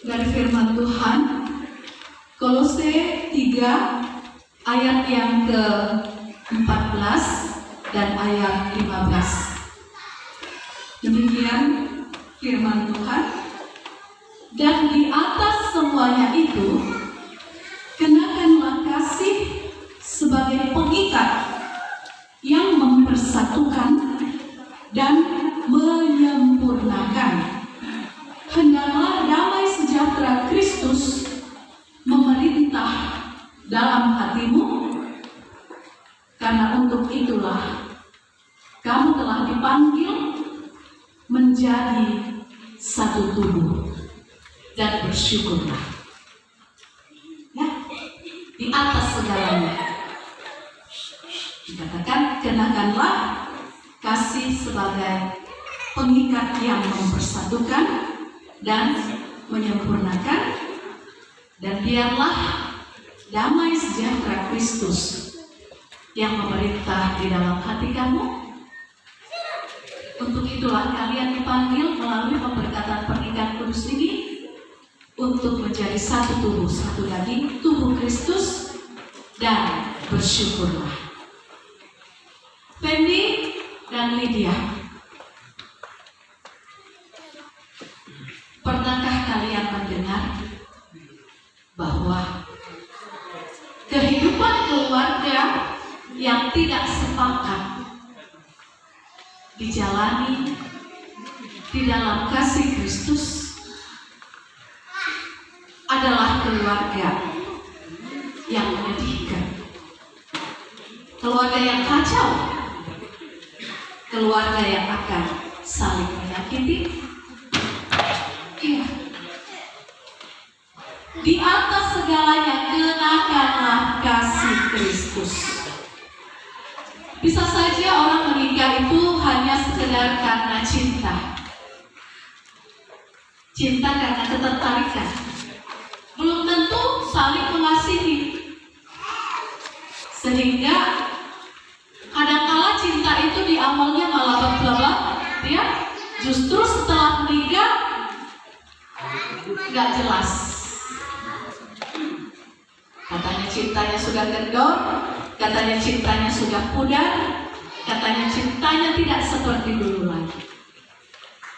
dari firman Tuhan, Kolose 3 ayat yang ke-14 dan ayat 15. Demikian firman Tuhan. Dan di atas semuanya itu, kenakanlah kasih sebagai pengikat yang mempersatukan dan menyempurnakan. Hendaklah damai sejahtera Kristus memerintah dalam hatimu, karena untuk itulah kamu telah dipanggil menjadi satu tubuh, dan bersyukurlah. Ya, di atas segalanya dikatakan, kenakanlah kasih sebagai pengikat yang mempersatukan dan menyempurnakan, dan biarlah damai sejahtera Kristus yang memerintah di dalam hati kamu. Untuk itulah kalian dipanggil melalui pemberkatan pernikahan kudus ini untuk menjadi satu tubuh, satu daging, tubuh Kristus, dan bersyukurlah. Fendi dan Lydia, pernahkah kalian mendengar bahwa kehidupan keluarga yang tidak sepakat dijalani di dalam kasih Kristus adalah keluarga yang menyedihkan, keluarga yang kacau, keluarga yang akan saling menyakiti? Iya. Di atas segalanya kenakanlah kasih Kristus. Bisa saja orang menikah itu hanya sekedar karena cinta. Cinta karena ketertarikan. Belum tentu saling mengasihi. Sehingga kadang-kala cinta itu di awalnya malah berbelak, ya. Justru setelah menikah nggak jelas. Katanya cintanya sudah kendor, katanya cintanya sudah pudar, katanya cintanya tidak seperti dulu lagi.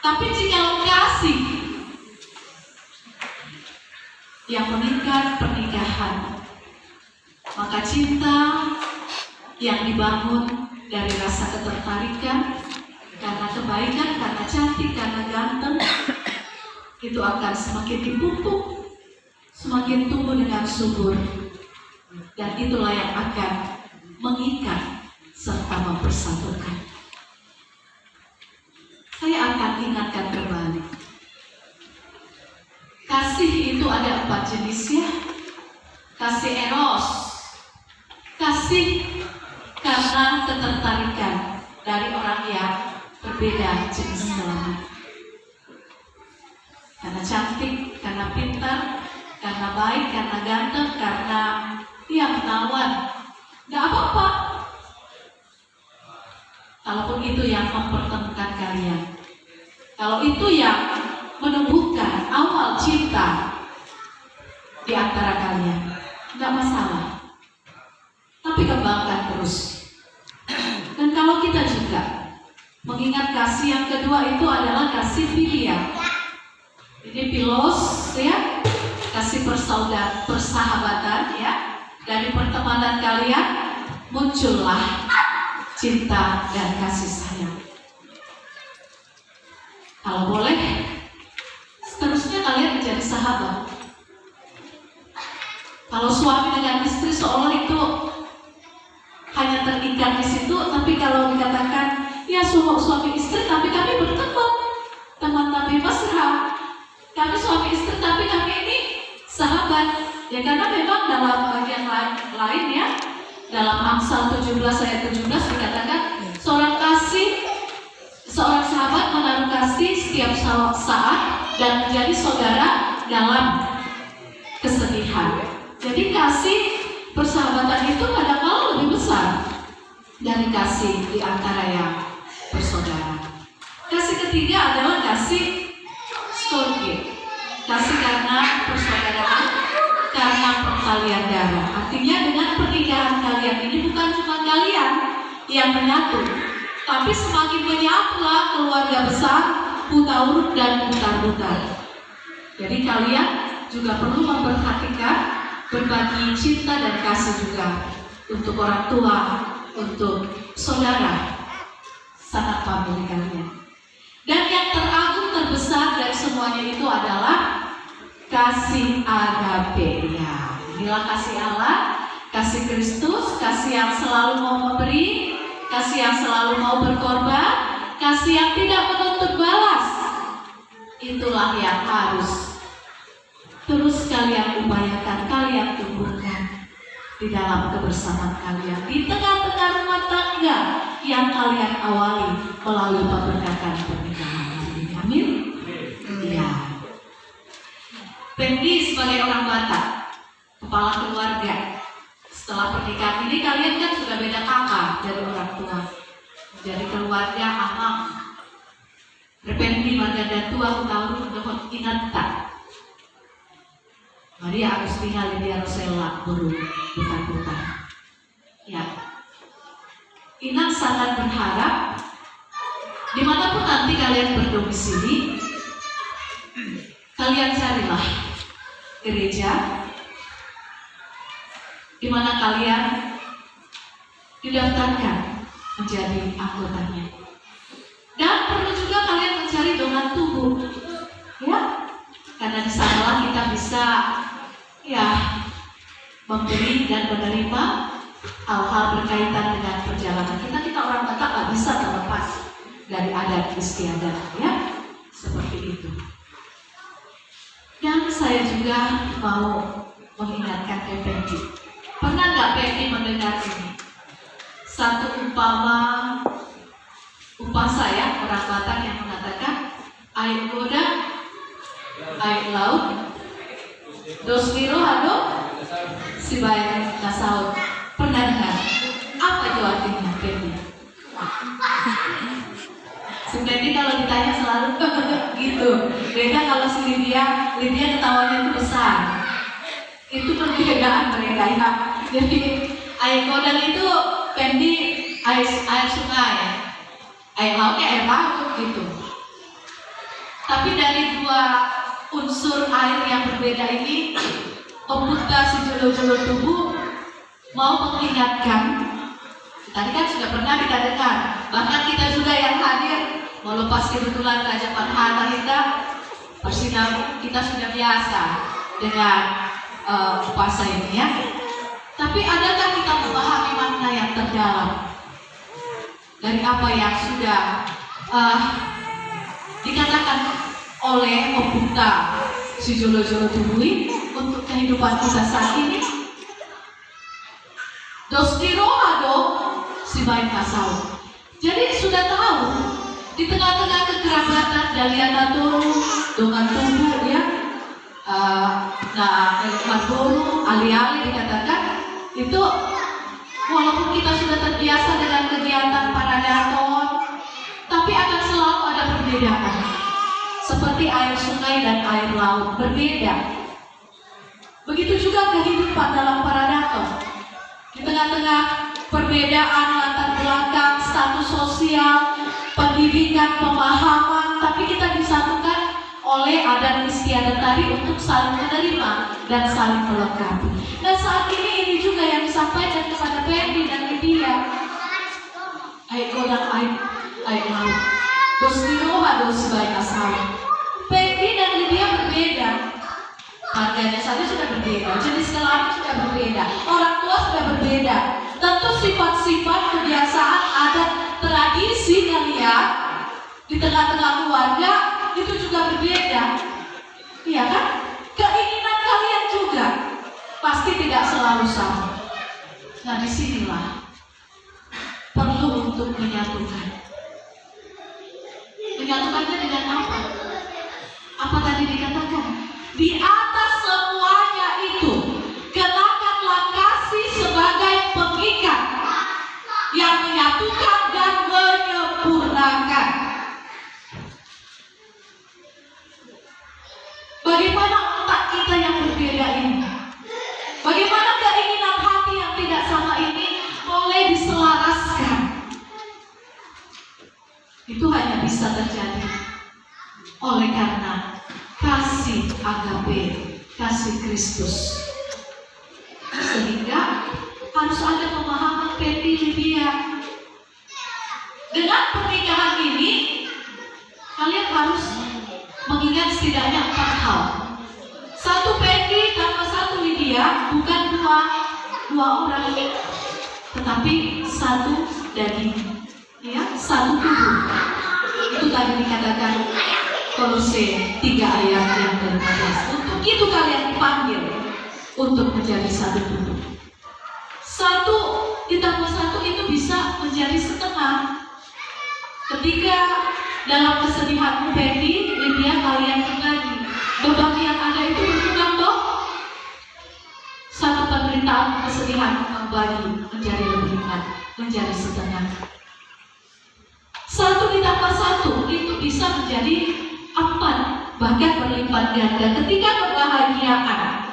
Tapi jika kasih yang mengikat pernikahan, maka cinta yang dibangun dari rasa ketertarikan, karena kebaikan, karena cantik, karena ganteng, itu akan semakin dipupuk, semakin tumbuh dengan subur. Dan itulah yang akan mengikat serta mempersatukan. Saya akan ingatkan kembali. Kasih itu ada 4 jenisnya. Kasih eros, kasih karena ketertarikan dari orang yang berbeda jenis kelamin. Karena cantik, karena pintar, karena baik, karena ganteng, karena menawan, gak apa-apa. Kalaupun itu yang mempertemukan kalian, kalau itu yang menumbuhkan awal cinta di antara kalian, gak masalah. Tapi kembangkan terus. Dan kalau kita juga mengingat kasih yang kedua itu adalah kasih filia. Ini philos, ya, kasih persahabatan, ya. Dari pertemanan kalian muncullah cinta dan kasih sayang. Kalau boleh, seterusnya kalian menjadi sahabat. Kalau suami dengan istri seolah itu hanya terikat di situ, tapi kalau dikatakan ya suami istri, tapi kami berteman, teman tapi mesra, kami suami istri, tapi kami ini sahabat. Ya karena memang dalam bagian lain ya, dalam Amsal 17 ayat 17 dikatakan seorang sahabat menaruh kasih setiap saat dan menjadi saudara dalam kesedihan. Jadi kasih persahabatan itu kadang-kadang lebih besar dari kasih di antara yang bersaudara. Kasih ketiga adalah kasih storge. kasih karena persaudaraan, karena pertalian darah. Artinya dengan pernikahan kalian ini bukan cuma kalian yang menyatu, tapi semakin menyatulah keluarga besar Hutauruk dan Butar-Butar. Jadi kalian juga perlu memperhatikan, berbagi cinta dan kasih juga untuk orang tua, untuk saudara, sanak famili kalian. Dan yang teragung terbesar dari semuanya itu adalah kasih agape. Ya, inilah kasih Allah, kasih Kristus, kasih yang selalu mau memberi, kasih yang selalu mau berkorban, kasih yang tidak menuntut balas. Itulah yang harus terus kalian upayakan, kalian tumbuhkan di dalam kebersamaan kalian, di tengah-tengah rumah tangga yang kalian awali melalui pemberkatan pernikahan. Amin. Ya. Pendi sebagai orang Batak, kepala keluarga, setelah pernikahan ini kalian kan sudah beda kakak dari orang tua, jadi keluarga amang. Rependi Marganda tua Hutauruk mendohon inanta Maria Agustina Lydia Rosella Buru Butar-Butar. Ya, Inang sangat berharap dimanapun nanti kalian berdomisili, kalian carilah gereja di mana kalian didaftarkan menjadi anggotanya. Dan perlu juga kalian mencari dongan tubuh, ya, karena di sanalah kita bisa, ya, memberi dan menerima hal-hal berkaitan dengan perjalanan kita. Kita orang Batak nggak bisa terlepas dari adat istiadat, ya, seperti itu. Dan saya juga mau mengingatkan ke Pendi. Pernah nggak Pendi mendengar ini? Satu upah saya orang Batak yang mengatakan air goda, air laut, dosmiro hado, si baik kasaut. Pernah dengar? Apa itu artinya, Pendi? Si Pendi kalau ditanya selalu gitu. Beda kalau si Lydia ketawanya itu besar. Itu perbedaan mereka, ya. Jadi air godang itu Pendi air sungai, air lautnya air laut gitu. Tapi dari dua unsur air yang berbeda ini, Pemuda si jolo-jolo tubuh mau mengingatkan. Tadi kan sudah pernah kita dengar, bahkan kita juga yang hadir, walaupun kebetulan Raja Panhata kita persinambung, kita sudah biasa dengan puasa ini, ya. Tapi adakah kita memahami makna yang terdalam dari apa yang sudah dikatakan oleh Pemuda si jolo-jolo tubuh untuk kehidupan kita saat ini? Dostiro ado si baik kasau. Jadi sudah tahu di tengah-tengah kekerabatan Daliana Turu, dongan tubuh, ya, Margoro, ali-ali dikatakan itu, walaupun kita sudah terbiasa dengan kegiatan paradaton, tapi akan selalu ada perbedaan. Seperti air sungai dan air laut berbeda. Begitu juga kehidupan dalam paradaton. Di tengah-tengah perbedaan latar belakang, status sosial, pendidikan, pemahaman, tapi kita disatukan oleh adat istiadat tadi untuk saling menerima dan saling melengkapi. Dan saat ini juga yang disampaikan kepada Pendi dan Lydia. Air godang air laut. Dostiro ado si baik asal. Pendi dan Lydia berbeda. Harganya saja sudah berbeda, jenis kelamin sudah berbeda, orang tua sudah berbeda. Tentu sifat-sifat, kebiasaan, adat, tradisi kalian di tengah-tengah keluarga itu juga berbeda. Iya kan? Keinginan kalian juga pasti tidak selalu sama. Nah, disinilah perlu untuk menyatukan. Menyatukannya dengan apa? Apa tadi dikatakan? Di atas semuanya itu, kenakanlah kasih sebagai pengikat yang menyatukan dan menyempurnakan. Bagaimana tidak bisa terjadi. Oleh karena kasih agape, kasih Kristus. Sehingga harus ada pemahaman Pendi Lydia. Dengan pernikahan ini, kalian harus mengingat setidaknya 4 hal. 1 Pendi tambah 1 Lydia bukan dua orang, tetapi 1 daging, ya, 1 tubuh. Itu tadi dikatakan Kolose 3 ayat yang ke-15. Untuk itu kalian dipanggil untuk menjadi 1 tubuh. 1 ditambah 1 itu bisa menjadi setengah. Ketika dalam kesedihanmu Pendi, Lydia, kalian berbagi, beban yang ada itu berkurang toh. 1 penderitaan kesedihan kembali menjadi lebih ringan, menjadi setengah. 1 ditambah 1 itu bisa menjadi 4, bahkan berlipat ganda. Ketika kebahagiaan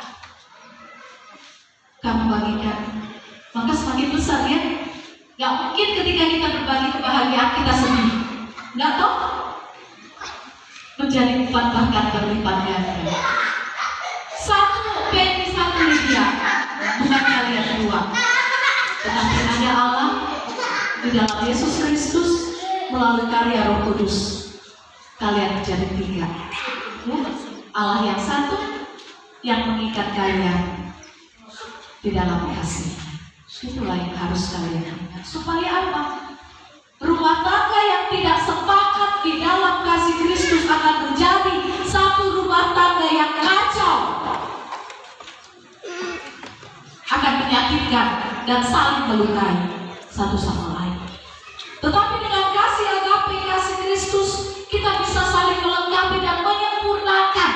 kamu bagikan, maka semakin besar ya. Gak mungkin ketika kita berbagi kebahagiaan kita sedih, gak toh? Menjadi 4 bahkan berlipat ganda. 1 Pendi 1 Lydia, bukan kalian 2, tetapi ada Allah di dalam Yesus Kristus melalui karya Roh Kudus. Kalian menjadi 3, ya? Allah yang 1 yang mengikat kalian di dalam kasih. Itulah yang harus kalian ingat. Supaya apa? Rumah tangga yang tidak sepakat di dalam kasih Kristus akan menjadi satu rumah tangga yang kacau, akan menyakitkan dan saling melukai satu sama lain. Tetapi dengan kasih agape, kasih Kristus, kita bisa saling melengkapi dan menyempurnakan.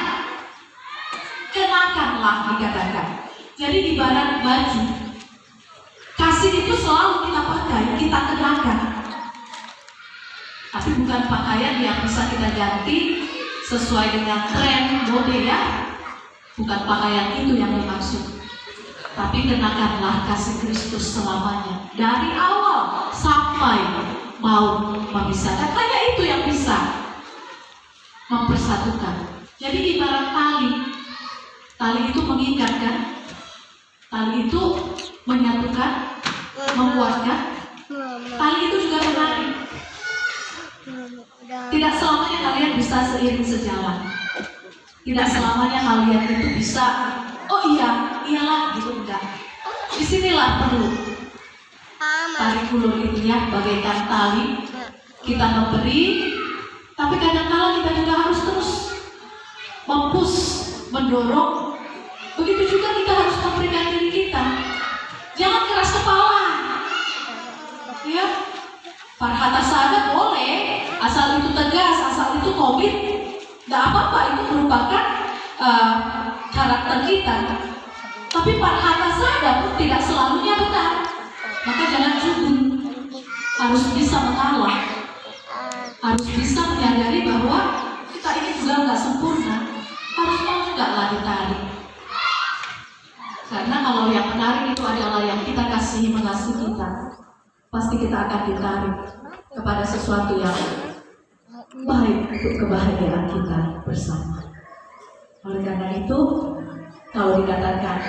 Kenakanlah dikatakan. Jadi ibarat baju, kasih itu selalu kita pakai, kita kenakan. Tapi bukan pakaian yang bisa kita ganti sesuai dengan tren mode ya. Bukan pakaian itu yang dimaksud. Tapi kenakanlah kasih Kristus selamanya. Dari awal sampai mau memisahkan. Hanya itu yang bisa mempersatukan. Jadi ibarat tali. Tali itu mengikat kan? Tali itu menyatukan, menguatkan. Tali itu juga menarik. Tidak selamanya kalian bisa seiring sejalan. Tidak selamanya kalian itu bisa, oh iyalah gitu, enggak. Disinilah perlu tarik ulur itu ya, bagaikan tali. Kita memberi, tapi kadang-kala kita juga harus terus mempush, mendorong. Begitu juga kita harus memberikan diri kita. Jangan keras kepala. Ya, Farhata sadar boleh, asal itu tegas, asal itu komit, tidak apa-apa, itu merupakan karakter kita. Tapi Farhata sadar pun tidak selalunya benar. Maka jangan cukup, harus bisa mengalah, harus bisa menyadari bahwa kita ini juga nggak sempurna, harus mau juga lah ditarik. Karena kalau yang menarik itu adalah yang kita kasihi, mengasihi kita, pasti kita akan ditarik kepada sesuatu yang baik untuk kebahagiaan kita bersama. Oleh karena itu, kalau dikatakan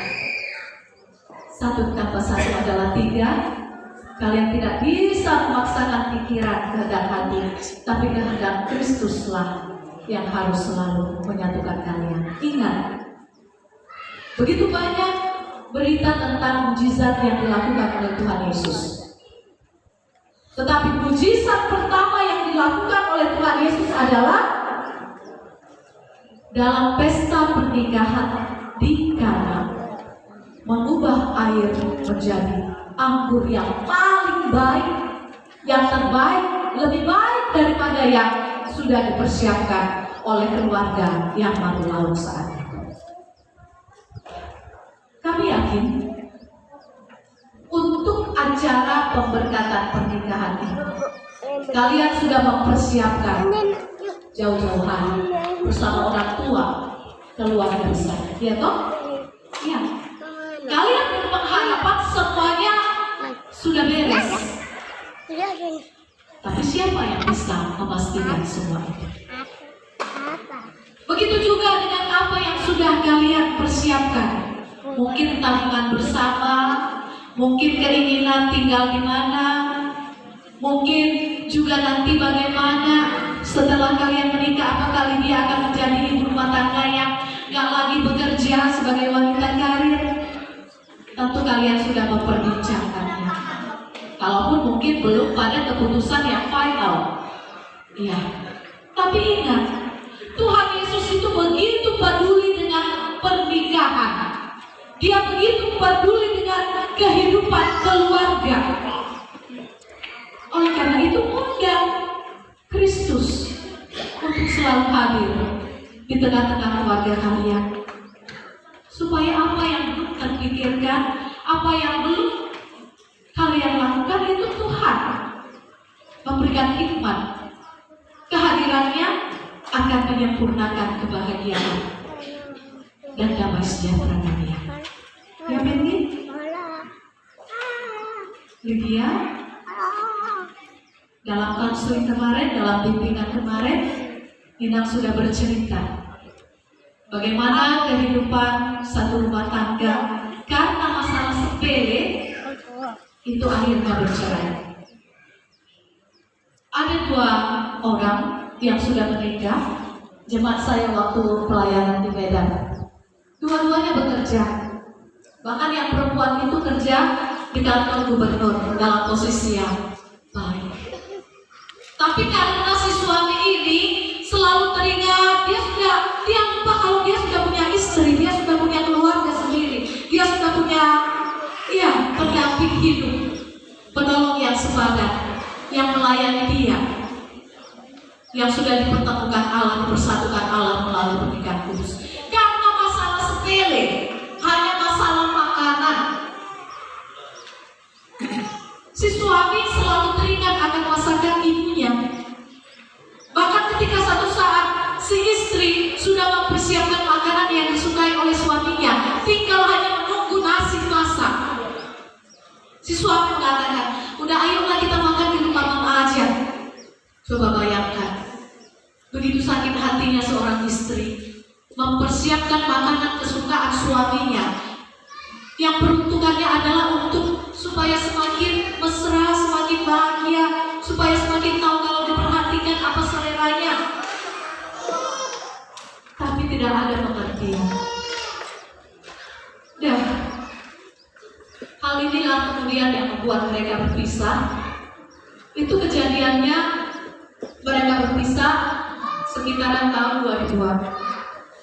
1 tambah 1 adalah 3, kalian tidak bisa memaksakan pikiran, kehendak hati, tapi kehendak Kristuslah yang harus selalu menyatukan kalian. Ingat, begitu banyak berita tentang mujizat yang dilakukan oleh Tuhan Yesus. Tetapi mujizat pertama yang dilakukan oleh Tuhan Yesus adalah dalam pesta pernikahan di Kana, mengubah air menjadi anggur yang paling baik, yang terbaik, lebih baik daripada yang sudah dipersiapkan oleh keluarga yang baru laut saat itu. Kami yakin untuk acara pemberkatan pernikahan ini, kalian sudah mempersiapkan jauh-jauh hari bersama orang tua, keluarga besar, ya toh? Ya. Kalian berpengharapan semuanya sudah beres. Tapi siapa yang bisa memastikan semua itu? Begitu juga dengan apa yang sudah kalian persiapkan. Mungkin tabungan bersama, mungkin keinginan tinggal di mana, mungkin juga nanti bagaimana setelah kalian menikah, apakah dia akan menjadi ibu rumah tangga yang gak lagi bekerja sebagai wanita karir. Tentu kalian sudah memperbincangkannya. Kalaupun mungkin belum pada keputusan yang final. Iya. Tapi ingat, Tuhan Yesus itu begitu peduli dengan pernikahan. Dia begitu peduli dengan kehidupan keluarga. Oleh karena itu undang Kristus untuk selalu hadir di tengah-tengah keluarga kalian. Supaya apa yang belum terpikirkan, apa yang belum kalian lakukan, itu Tuhan memberikan hikmat. Kehadirannya akan menyempurnakan kebahagiaan dan damai sejahtera kalian. Ya, Benny? Lydia? Dalam konseling kemarin, dalam bimbingan kemarin, Inang sudah bercerita bagaimana kehidupan satu rumah tangga karena masalah sepele itu akhirnya bercerai. Ada 2 orang yang sudah menikah, jemaat saya waktu pelayanan di Medan. Dua-duanya bekerja. Bahkan yang perempuan itu kerja di kantor gubernur dalam posisi yang baik. Tapi karena si suami ini selalu teringat, dia lupa kalau dia sudah punya istri, dia sudah punya keluarga sendiri, dia sudah punya pendamping hidup, penolong yang sepadan, yang melayani dia, yang sudah dipertemukan Allah, dipersatukan Allah melalui pernikahan kudus. Karena masalah sepele, hanya masalah makanan, si suami selalu teringat akan masakan ibunya. Bahkan ketika satu saat si istri sudah mempersiapkan makanan yang disukai oleh suaminya, tinggal hanya menunggu nasi masak. Si suami mengatakan, udah ayolah kita makan di rumah mama aja. Coba bayangkan, begitu sakit hatinya seorang istri mempersiapkan makanan kesukaan suaminya, yang peruntukannya adalah untuk supaya semakin mesra, semakin bahagia, supaya semakin tahu kalau diperhatikan apa seleranya. Tapi tidak ada pengertian. Dan hal inilah kemudian yang membuat mereka berpisah. Itu kejadiannya, mereka berpisah sekitaran tahun 2000-an.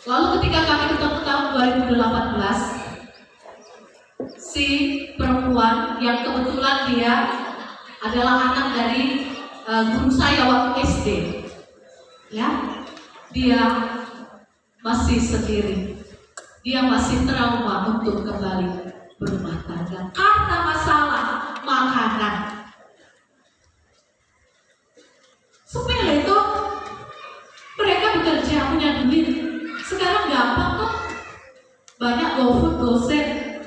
Lalu ketika kami ketemu tahun 2018, si perempuan yang kebetulan dia adalah anak dari guru saya waktu SD, ya, dia masih sendiri, dia masih trauma untuk kembali berumah tangga karena masalah makanan. Sepele itu, mereka bekerja punya duit, sekarang gampang kok, banyak GoFood, GoSend.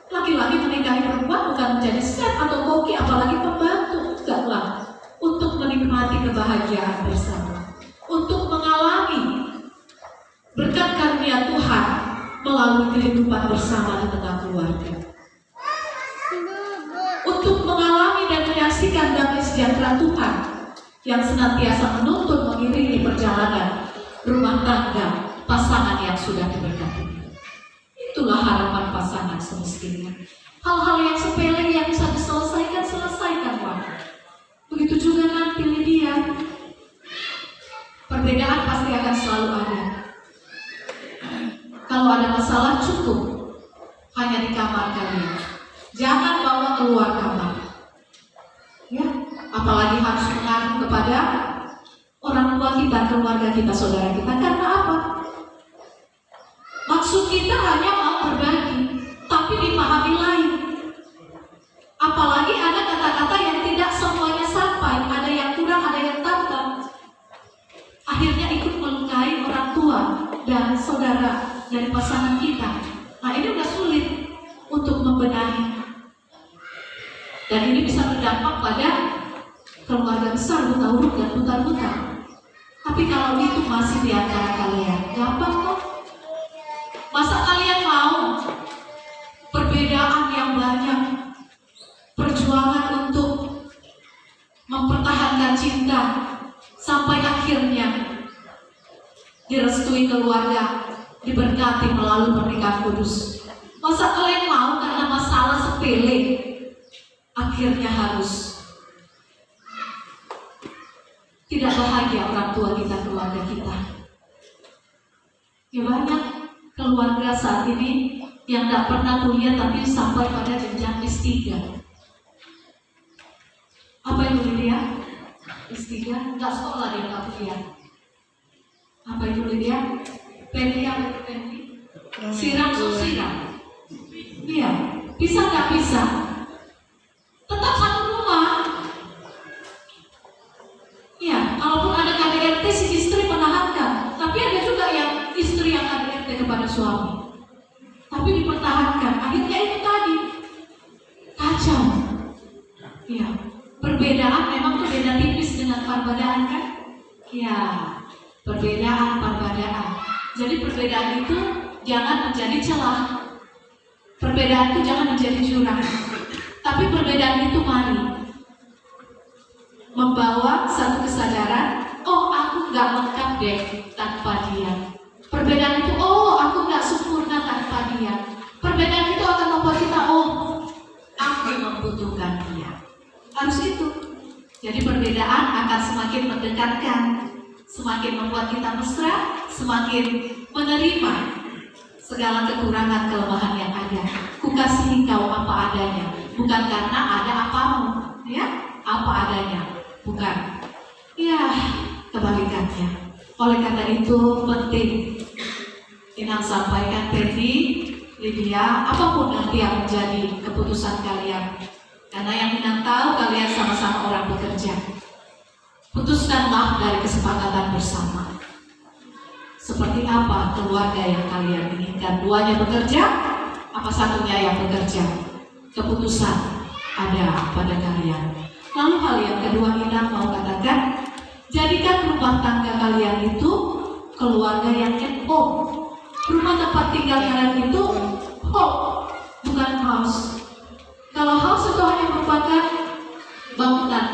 Laki-laki menikahi perempuan bukan menjadi chef atau koki, apalagi pembantu, enggaklah. Untuk menikmati kebahagiaan bersama, untuk mengalami berkat karunia Tuhan melalui kehidupan bersama di tengah keluarga, untuk mengalami dan menyaksikan damai sejahtera Tuhan yang senantiasa menuntun mengiringi perjalanan rumah tangga pasangan yang sudah diberkati. Itulah harapan pasangan semestinya. Hal-hal yang sepele yang bisa diselesaikan, selesaikan, Pak. Begitu juga nanti Lydia. Perbedaan pasti akan selalu ada. Kalau ada masalah, cukup hanya di kamar kalian. Jangan bawa keluar kamar. Ya, apalagi harus mengaruh kepada orang tua kita, keluarga kita, saudara kita. Karena apa? Maksud kita hanya mau berbagi, tapi dipahami lain. Apalagi ada kata-kata yang tidak semuanya sampai, ada yang kurang, ada yang tambah. Akhirnya ikut melukai orang tua dan saudara dari pasangan kita. Nah, ini udah sulit untuk membenahi. Dan ini bisa berdampak pada keluarga besar, buta-huruf dan buta-buta. Tapi kalau itu masih di antara kalian, gampang kok. Masa kalian mau perbedaan yang banyak, perjuangan untuk mempertahankan cinta sampai akhirnya direstui keluarga, diberkati melalui pernikahan kudus. Masa kalian mau karena masalah sepele akhirnya harus tidak bahagia orang tua kita, keluarga kita? Ya banyak keluarga saat ini yang tidak pernah kuliah tapi sampai pada jenjang S3. Apa itu Lydia? S3? Enggak sekolah dia, enggak kuliah. Apa itu Lydia? Pendi apa itu pendi? Siram siram. Iya, bisa nggak bisa? Tetap satu rumah. Iya, kalaupun ada KDRT si istri menahankan, tapi ada juga yang istri yang KDRT kepada suami, tapi dipertahankan. Akhirnya itu tadi kacau. Iya, perbedaan memang tuh beda tipis dengan perbedaan kan? Iya, perbedaan perbedaan. Jadi perbedaan itu jangan menjadi celah. Perbedaan itu jangan menjadi jurang. Tapi perbedaan itu mari membawa satu kesadaran, oh aku nggak lengkap deh tanpa dia. Perbedaan itu, oh aku nggak sempurna tanpa dia. Perbedaan itu akan membuat kita, oh aku membutuhkan dia. Harus itu. Jadi perbedaan akan semakin mendekatkan, semakin membuat kita mesra, semakin menerima segala kekurangan kelemahan yang ada. Kukasihi kau apa adanya, bukan karena ada apamu, ya, apa adanya, bukan. Ya, kebalikannya. Oleh karena itu penting Inang sampaikan Pendi, Lydia, apapun nanti yang menjadi keputusan kalian. Karena yang Inang tahu kalian sama-sama orang bekerja. Putuskanlah dari kesepakatan bersama. Seperti apa keluarga yang kalian inginkan? Duanya bekerja, apa satunya yang bekerja? Keputusan ada pada kalian. Lalu hal yang kedua Inang mau katakan, jadikan rumah tangga kalian itu keluarga yang at home. Rumah tempat tinggal kalian itu home, bukan house. Kalau house itu hanya merupakan bangunan,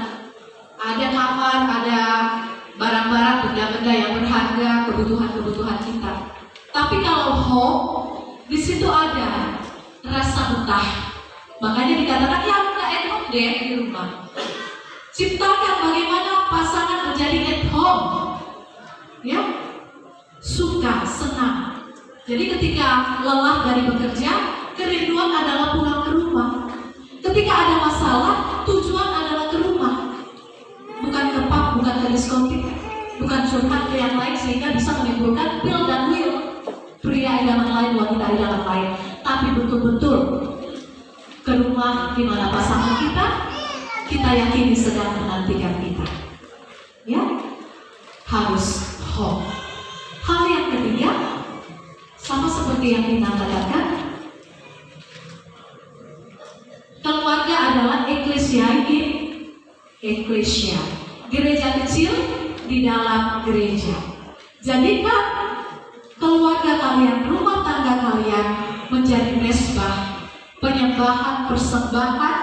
ada kamar, ada barang-barang, benda-benda yang berharga, kebutuhan-kebutuhan kita. Tapi kalau home, di situ ada rasa betah. Makanya dikatakan ya udah at home deh di rumah. Ciptakan bagaimana pasangan menjadi at home, ya, suka, senang. Jadi ketika lelah dari bekerja, kerinduan adalah pulang ke rumah. Ketika ada masalah, tujuan adalah ke rumah. Bukan ke pub, bukan ke diskotik, bukan curhat ke yang lain sehingga bisa menimbulkan pil dan will. Pria idaman lain, wanita idaman lain. Tapi betul-betul ke rumah di mana pasangan kita yakini sedang menantikan kita. Ya, harus home. Hal yang ketiga, sama seperti yang kita katakan, keluarga adalah eklesia in eklesia, gereja kecil di dalam gereja. Jadikan keluarga kalian, rumah tangga kalian menjadi mesbah, penyembahan, persembahan,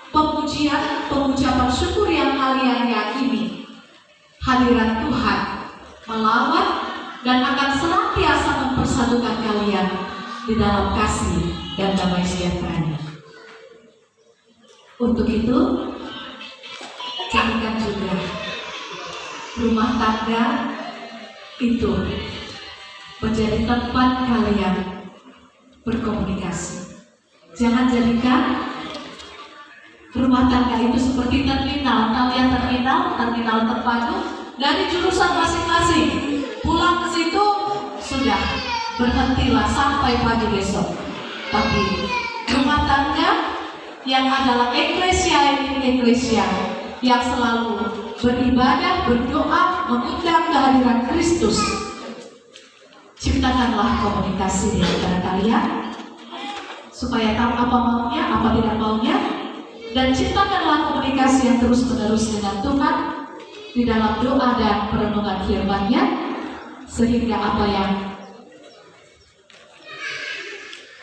pemujian, pengucapan syukur yang kalian yakini hadirat Tuhan melawat dan akan senantiasa mempersatukan kalian di dalam kasih dan damai sejahtera. Untuk itu, jadikan juga rumah tangga itu menjadi tempat kalian berkomunikasi. Jangan jadikan rumah tangga itu seperti terminal. Kalian terminal terpadu dari jurusan masing-masing. Pulang ke situ sudah berhentilah sampai pagi besok. Tapi rumah tangga yang adalah eklesia ini eklesia yang selalu beribadah, berdoa, mengundang kehadiran Kristus. Ciptakanlah komunikasi di antara kalian supaya tahu apa maunya, apa tidak maunya, dan ciptakanlah komunikasi yang terus-menerus dengan Tuhan di dalam doa dan perenungan firman-Nya, sehingga apa yang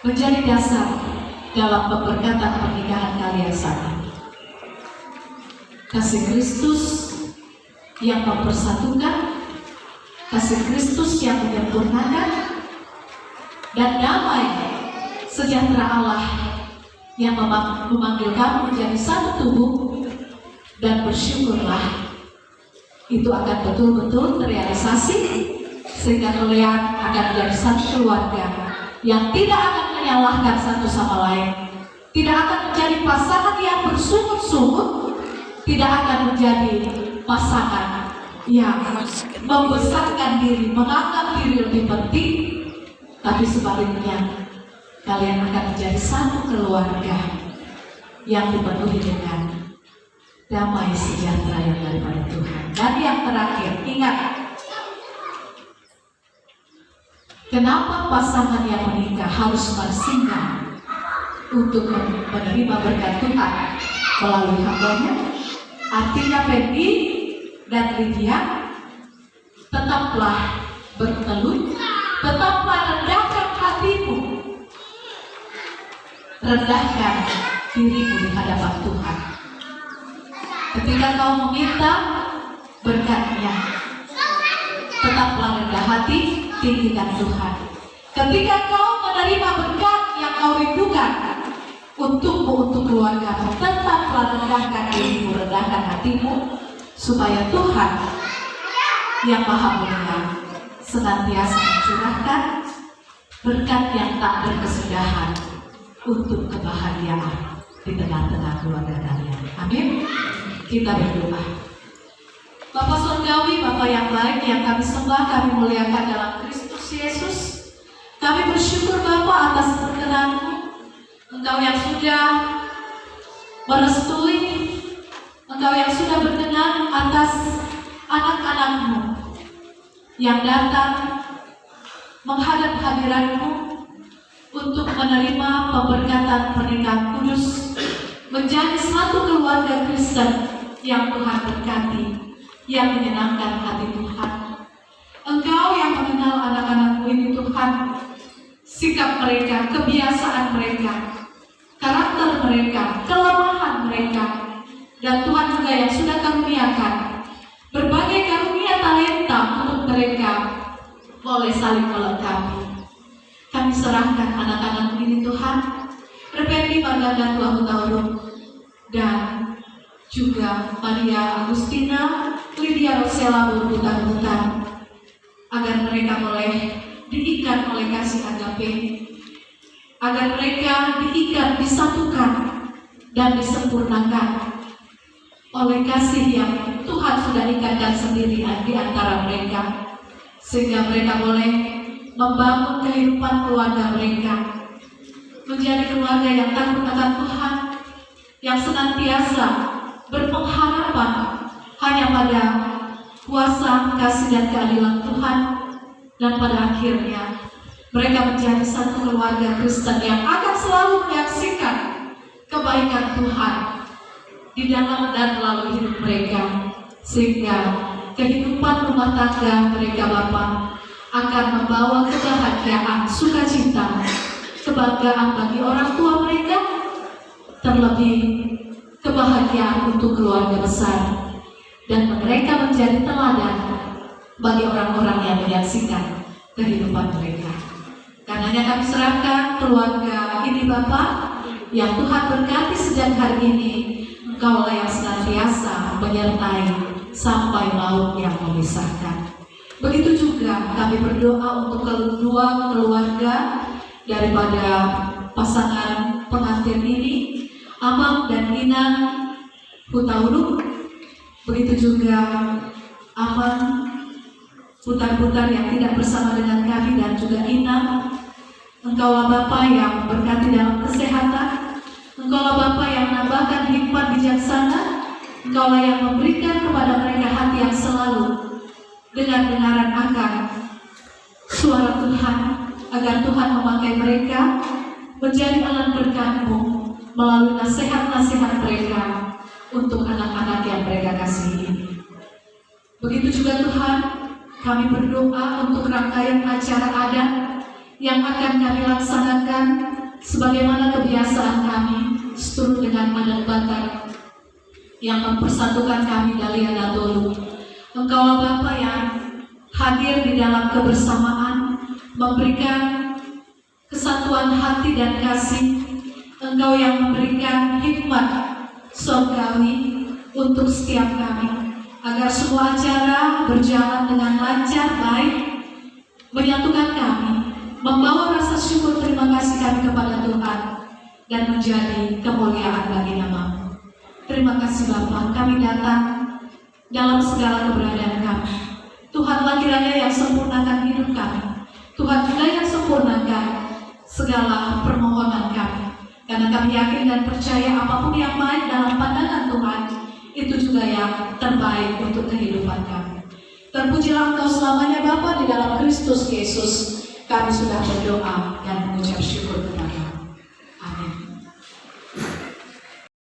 menjadi dasar dalam pemberkatan pernikahan kalian saat ini, kasih Kristus yang mempersatukan, kasih Kristus yang menyempurnakan, dan damai sejahtera Allah yang memanggil kamu menjadi satu tubuh. Dan bersyukurlah, itu akan betul-betul terrealisasi, sehingga kalian akan menjadi satu keluarga yang tidak akan menyalahkan satu sama lain, tidak akan menjadi pasangan yang bersungut-sungut, tidak akan menjadi pasangan yang membesarkan diri, menganggap diri lebih penting, tapi sebaliknya kalian akan menjadi satu keluarga yang dipenuhi dengan damai sejahtera yang daripada Tuhan. Dan yang terakhir, ingat, kenapa pasangan yang menikah harus bersinggah untuk menerima berkat Tuhan melalui hambanya? Artinya Fendi dan Lydia, tetaplah bertelut, tetaplah rendahkan hatimu, rendahkan dirimu di hadapan Tuhan. Ketika kau meminta berkat-Nya, tetaplah rendah hati, tinggikan Tuhan. Ketika kau menerima berkat yang kau rindukan untukmu, untuk keluargamu, tetaplah rendahkan dirimu, rendahkan hatimu, supaya Tuhan yang Maha Mulia senantiasa mencurahkan berkat yang tak berkesudahan untuk kebahagiaan di tengah-tengah keluarga kalian. Amin. Kita berdoa. Bapa Surgawi, Bapa yang baik, yang kami sembah, kami muliakan dalam Kristus Yesus. Kami bersyukur Bapa atas perkenan-Mu, Engkau yang sudah merestui, Engkau yang sudah berkenan atas anak-anak-Mu yang datang menghadap hadirat-Mu untuk menerima pemberkatan pernikahan kudus, menjadi satu keluarga Kristen yang Tuhan berkati, yang menyenangkan hati Tuhan. Engkau yang mengenal anak-anak-Mu ini Tuhan, sikap mereka, kebiasaan mereka, karakter mereka, kelemahan mereka, dan Tuhan juga yang sudah karuniakan berbagai karunia talenta untuk mereka boleh saling melengkapi. Kami serahkan anak-anak ini Tuhan, Rependi Marganda Tua Hutauruk, dan juga Maria Agustina, Lydia Rosela Burbutan-Butan, agar mereka boleh diikat oleh kasih agape, agar mereka diikat, disatukan, dan disempurnakan oleh kasih yang Tuhan sudah ikatkan sendiri di antara mereka, sehingga mereka boleh membangun kehidupan keluarga mereka menjadi keluarga yang takut akan Tuhan, yang senantiasa berpengharapan hanya pada kuasa, kasih, dan keadilan Tuhan. Dan pada akhirnya mereka menjadi satu keluarga Kristen yang akan selalu menyaksikan kebaikan Tuhan di dalam dan melalui hidup mereka, sehingga kehidupan rumah tangga mereka Bapa akan membawa kebahagiaan, sukacita, kebanggaan bagi orang tua mereka, terlebih kebahagiaan untuk keluarga besar, dan mereka menjadi teladan bagi orang-orang yang menyaksikan kehidupan mereka. Karenanya kami serahkan keluarga ini Bapa, yang Tuhan berkati sejak hari ini. Engkaulah yang senantiasa menyertai sampai maut yang memisahkan. Begitu juga kami berdoa untuk kedua keluarga daripada pasangan pengantin ini, Amang dan Inang Hutauruk. Begitu juga Amang Putar-Putar yang tidak bersama dengan kami, dan juga Inang. Engkaulah Bapa yang berkati dalam kesehatan, Engkaulah Bapa yang menambahkan hikmat bijaksana, Engkaulah yang memberikan kepada mereka hati yang selalu dengan dengaran akan suara Tuhan, agar Tuhan memakai mereka menjadi alat berkat-Mu melalui nasihat-nasihat mereka untuk anak-anak yang mereka kasihi. Begitu juga Tuhan, kami berdoa untuk rangkaian acara adat yang akan kami laksanakan sebagaimana kebiasaan kami seturut dengan adat Batak yang mempersatukan kami dari Anadolu. Engkaulah Bapa yang hadir di dalam kebersamaan, memberikan kesatuan hati dan kasih. Engkau yang memberikan hikmat surgawi untuk setiap kami, agar semua acara berjalan dengan lancar, baik, menyatukan kami, membawa rasa syukur terima kasih kami kepada Tuhan, dan menjadi kemuliaan bagi nama-Mu. Terima kasih Bapa, kami datang dalam segala keberadaan kami. Tuhanlah kiranya yang sempurnakan hidup kami. Tuhan juga yang sempurnakan segala permohonan kami. Karena kami yakin dan percaya apapun yang baik dalam pandangan Tuhan, itu juga yang terbaik untuk kehidupan kami. Terpujilah Engkau selamanya Bapa di dalam Kristus Yesus. Kami sudah berdoa dan mengucap syukur kepada-Mu. Amin.